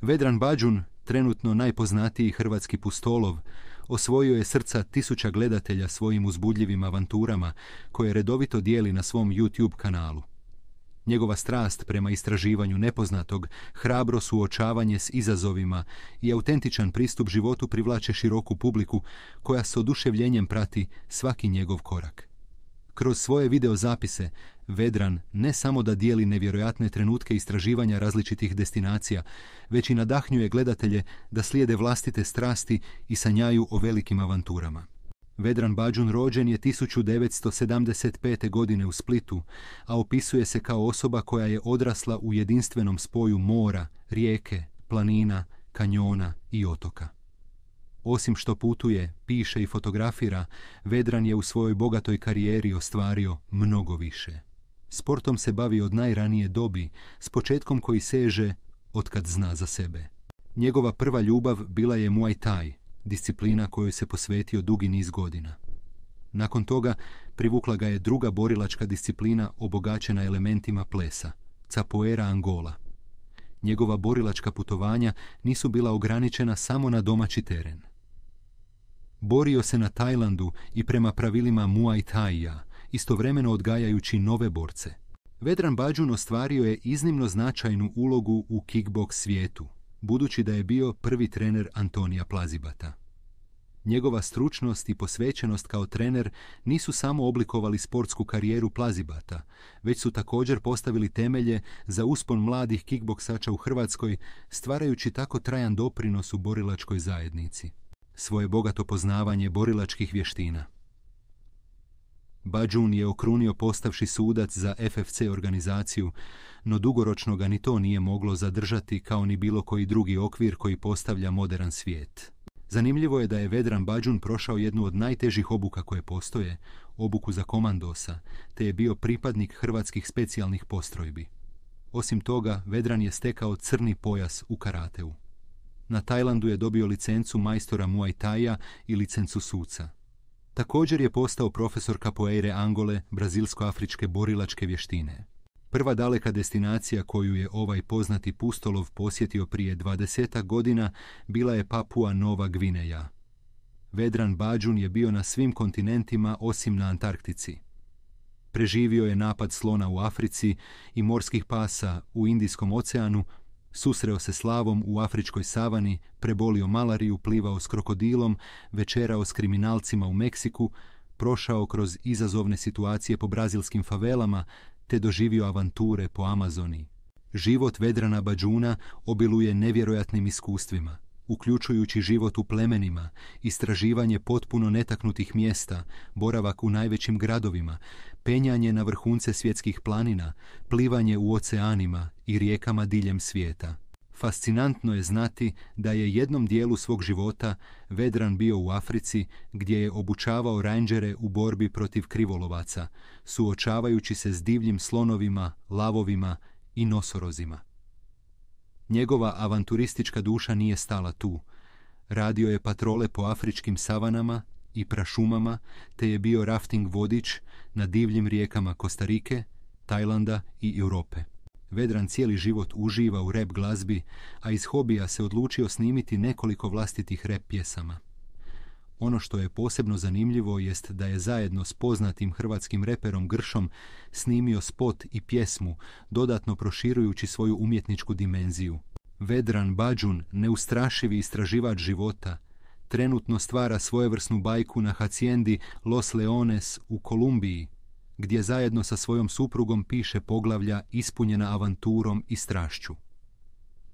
Vedran Bađun, trenutno najpoznatiji hrvatski pustolov, osvojio je srca tisuća gledatelja svojim uzbudljivim avanturama koje redovito dijeli na svom YouTube kanalu. Njegova strast prema istraživanju nepoznatog, hrabro suočavanje s izazovima i autentičan pristup životu privlače široku publiku koja s oduševljenjem prati svaki njegov korak. Kroz svoje videozapise Vedran ne samo da dijeli nevjerojatne trenutke istraživanja različitih destinacija, već i nadahnjuje gledatelje da slijede vlastite strasti i sanjaju o velikim avanturama. Vedran Bađun rođen je 1975. godine u Splitu, a opisuje se kao osoba koja je odrasla u jedinstvenom spoju mora, rijeke, planina, kanjona i otoka. Osim što putuje, piše i fotografira, Vedran je u svojoj bogatoj karijeri ostvario mnogo više. Sportom se bavi od najranije dobi, s početkom koji seže otkad zna za sebe. Njegova prva ljubav bila je Muay Thai, disciplina kojoj se posvetio dugi niz godina. Nakon toga privukla ga je druga borilačka disciplina obogaćena elementima plesa, Capoeira Angola. Njegova borilačka putovanja nisu bila ograničena samo na domaći teren. Borio se na Tajlandu i prema pravilima Muay Thaija, istovremeno odgajajući nove borce. Vedran Bađun ostvario je iznimno značajnu ulogu u kickboks svijetu, budući da je bio prvi trener Antonija Plazibata. Njegova stručnost i posvećenost kao trener nisu samo oblikovali sportsku karijeru Plazibata, već su također postavili temelje za uspon mladih kickboksača u Hrvatskoj, stvarajući tako trajan doprinos u borilačkoj zajednici. Svoje bogato poznavanje borilačkih vještina. Bađun je okrunio postavši sudac za FFC organizaciju, no dugoročno ga ni to nije moglo zadržati kao ni bilo koji drugi okvir koji postavlja modern svijet. Zanimljivo je da je Vedran Bađun prošao jednu od najtežih obuka koje postoje, obuku za komandosa, te je bio pripadnik hrvatskih specijalnih postrojbi. Osim toga, Vedran je stekao crni pojas u karateu. Na Tajlandu je dobio licencu majstora Muay Thaija i licencu suca. Također je postao profesor Capoeire Angole, brazilsko-afričke borilačke vještine. Prva daleka destinacija koju je ovaj poznati pustolov posjetio prije 20 godina bila je Papua Nova Gvineja. Vedran Bađun je bio na svim kontinentima osim na Antarktici. Preživio je napad slona u Africi i morskih pasa u Indijskom oceanu, susreo se s lavom u afričkoj savani, prebolio malariju, plivao s krokodilom, večerao s kriminalcima u Meksiku, prošao kroz izazovne situacije po brazilskim favelama, te doživio avanture po Amazoniji. Život Vedrana Bađuna obiluje nevjerojatnim iskustvima, uključujući život u plemenima, istraživanje potpuno netaknutih mjesta, boravak u najvećim gradovima, penjanje na vrhunce svjetskih planina, plivanje u oceanima i rijekama diljem svijeta. Fascinantno je znati da je jednom dijelu svog života Vedran bio u Africi gdje je obučavao rangere u borbi protiv krivolovaca, suočavajući se s divljim slonovima, lavovima i nosorozima. Njegova avanturistička duša nije stala tu. Radio je patrole po afričkim savanama i prašumama, te je bio rafting vodič na divljim rijekama Kostarike, Tajlanda i Europe. Vedran cijeli život uživa u rap glazbi, a iz hobija se odlučio snimiti nekoliko vlastitih rap pjesama. Ono što je posebno zanimljivo jest da je zajedno s poznatim hrvatskim reperom Gršom snimio spot i pjesmu, dodatno proširujući svoju umjetničku dimenziju. Vedran Bađun, neustrašivi istraživač života, trenutno stvara svojevrsnu bajku na hacijendi Los Leones u Kolumbiji, gdje zajedno sa svojom suprugom piše poglavlja ispunjena avanturom i strašću.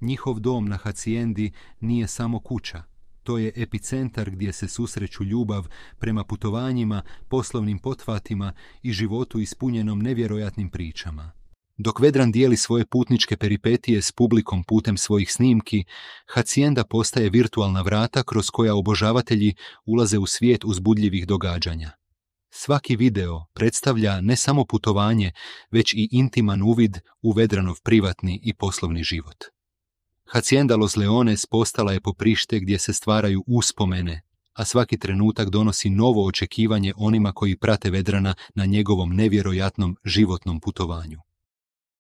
Njihov dom na hacijendi nije samo kuća. To je epicentar gdje se susreću ljubav prema putovanjima, poslovnim pothvatima i životu ispunjenom nevjerojatnim pričama. Dok Vedran dijeli svoje putničke peripetije s publikom putem svojih snimki, hacijenda postaje virtualna vrata kroz koja obožavatelji ulaze u svijet uzbudljivih događanja. Svaki video predstavlja ne samo putovanje, već i intiman uvid u Vedranov privatni i poslovni život. Hacienda Los Leones postala je poprište gdje se stvaraju uspomene, a svaki trenutak donosi novo očekivanje onima koji prate Vedrana na njegovom nevjerojatnom životnom putovanju.